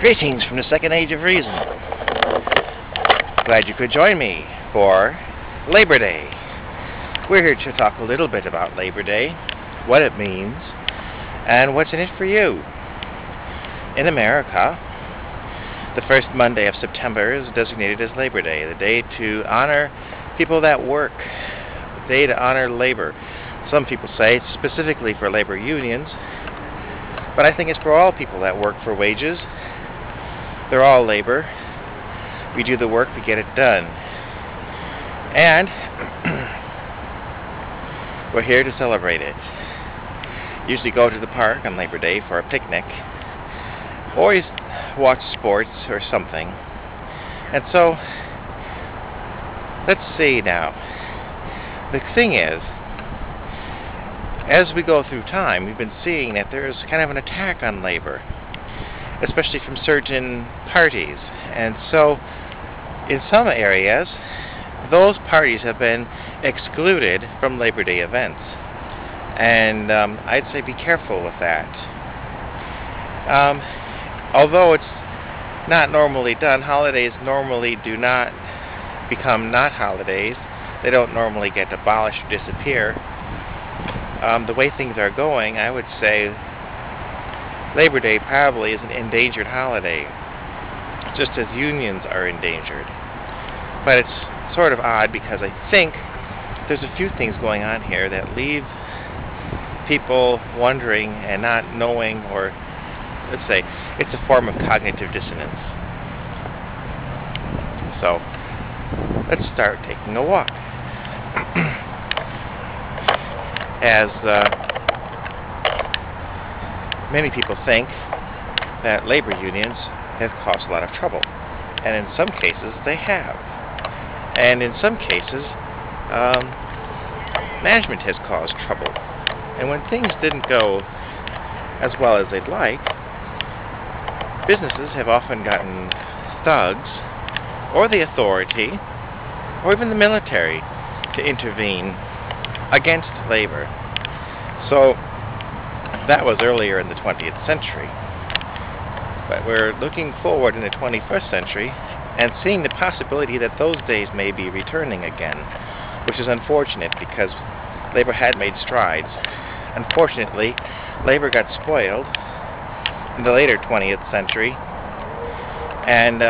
Greetings from the second age of reason. Glad you could join me for Labor Day. We're here to talk a little bit about Labor Day, what it means, and what's in it for you. In America, the first Monday of September is designated as Labor Day, the day to honor people that work, the day to honor labor. Some people say it's specifically for labor unions, but I think it's for all people that work for wages. They're all labor. We do the work, we get it done. And we're here to celebrate it. Usually go to the park on Labor Day for a picnic, or you watch sports or something. And so, let's see now. The thing is, as we go through time, we've been seeing that there's kind of an attack on labor, especially from certain parties. And so, in some areas, those parties have been excluded from Labor Day events. And I'd say be careful with that. Although it's not normally done, holidays normally do not become not holidays. They don't normally get abolished or disappear. The way things are going, I would say Labor Day probably is an endangered holiday, just as unions are endangered. But it's sort of odd because I think there's a few things going on here that leave people wondering and not knowing, or let's say it's a form of cognitive dissonance. So let's start taking a walk. As many people think that labor unions have caused a lot of trouble, and in some cases they have, and in some cases management has caused trouble. And when things didn't go as well as they'd like, businesses have often gotten thugs or the authority or even the military to intervene against labor. So that was earlier in the 20th century. But we're looking forward in the 21st century and seeing the possibility that those days may be returning again, which is unfortunate because labor had made strides. Unfortunately, labor got spoiled in the later 20th century, and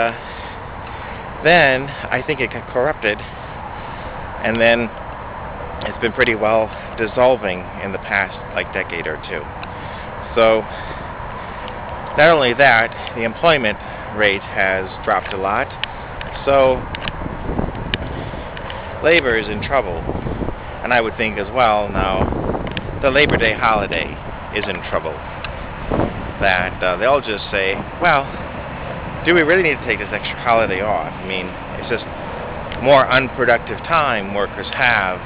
then I think it got corrupted, and then it's been pretty well dissolving in the past decade or two. So not only that, the employment rate has dropped a lot, so labor is in trouble. And I would think as well now the Labor Day holiday is in trouble. That they'll just say, well, do we really need to take this extra holiday off? I mean, it's just more unproductive time workers have,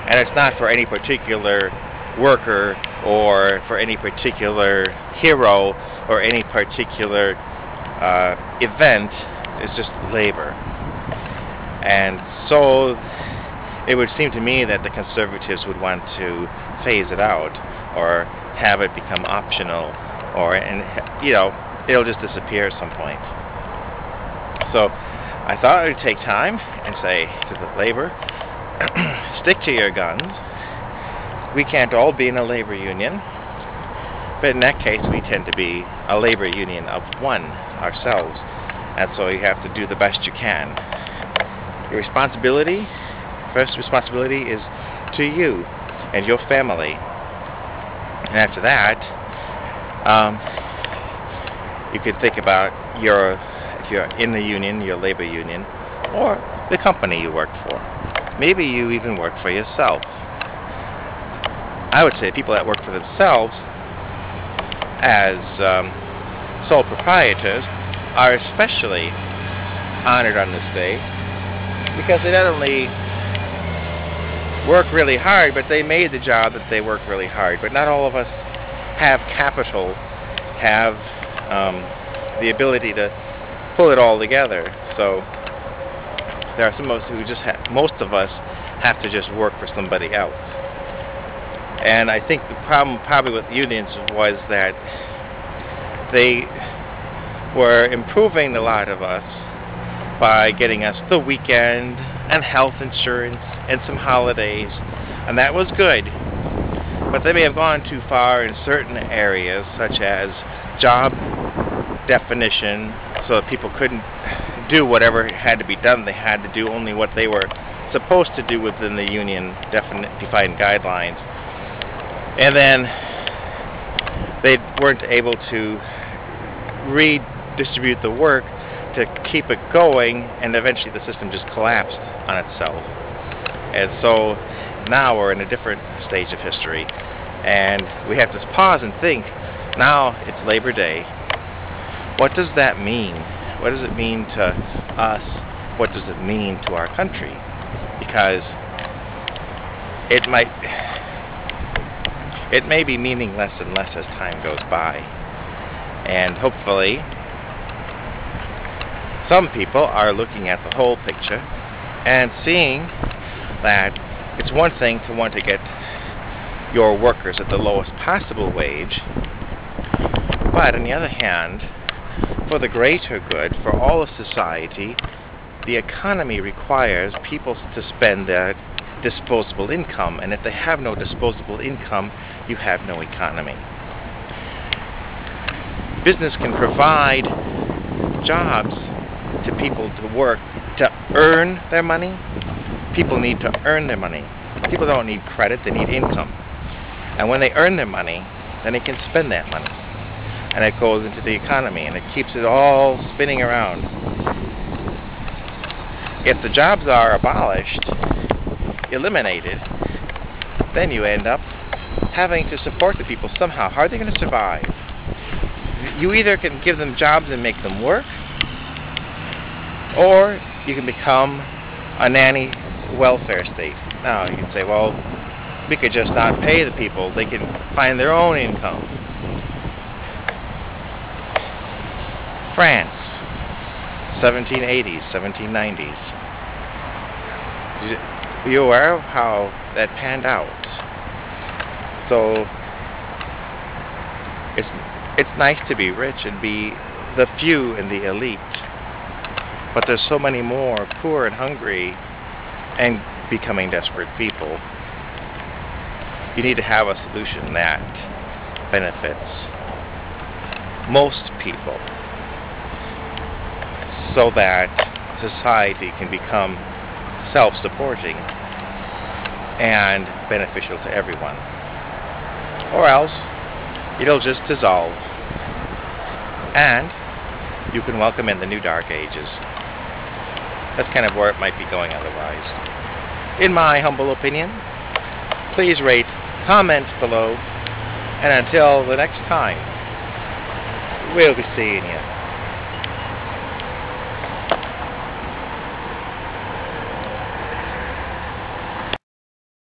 and it's not for any particular worker or for any particular hero or any particular event. It's just labor. And so it would seem to me that the conservatives would want to phase it out or have it become optional, or it'll just disappear at some point. So I thought I would take time and say to the labor, stick to your guns. We can't all be in a labor union, but in that case we tend to be a labor union of one ourselves, and so you have to do the best you can. Your responsibility, first responsibility, is to you and your family, and after that you could think about if you're in the union, your labor union, or the company you work for. Maybe you even work for yourself. I would say people that work for themselves as sole proprietors are especially honored on this day, because they not only work really hard, but they made the job that they work really hard. But not all of us have capital, have the ability to pull it all together. So there are some of us who most of us have to just work for somebody else. And I think the problem probably with unions was that they were improving the lot of us by getting us the weekend and health insurance and some holidays, and that was good. But they may have gone too far in certain areas, such as job definition, so that people couldn't do whatever had to be done. They had to do only what they were supposed to do within the union defined guidelines. And then they weren't able to redistribute the work to keep it going, and eventually the system just collapsed on itself. And so now we're in a different stage of history, and we have to pause and think. Now it's Labor Day. What does that mean? What does it mean to us? What does it mean to our country? Because it may be meaning less and less as time goes by. And hopefully some people are looking at the whole picture and seeing that it's one thing to want to get your workers at the lowest possible wage, but on the other hand, for the greater good, for all of society, the economy requires people to spend their disposable income, and if they have no disposable income, you have no economy. Business can provide jobs to people to work to earn their money. People need to earn their money. People don't need credit, they need income. And when they earn their money, then they can spend that money. And it goes into the economy, and it keeps it all spinning around. If the jobs are abolished, eliminated, then you end up having to support the people somehow. How are they going to survive? You either can give them jobs and make them work, or you can become a nanny welfare state. Now, you can say, well, we could just not pay the people. They can find their own income. France, 1780s, 1790s. Are you aware of how that panned out? So, it's nice to be rich and be the few and the elite. But there's so many more poor and hungry and becoming desperate people. You need to have a solution that benefits most people, so that society can become self-supporting and beneficial to everyone. Or else, it'll just dissolve, and you can welcome in the new dark ages. That's kind of where it might be going otherwise. In my humble opinion, please rate, comment below, and until the next time, we'll be seeing you.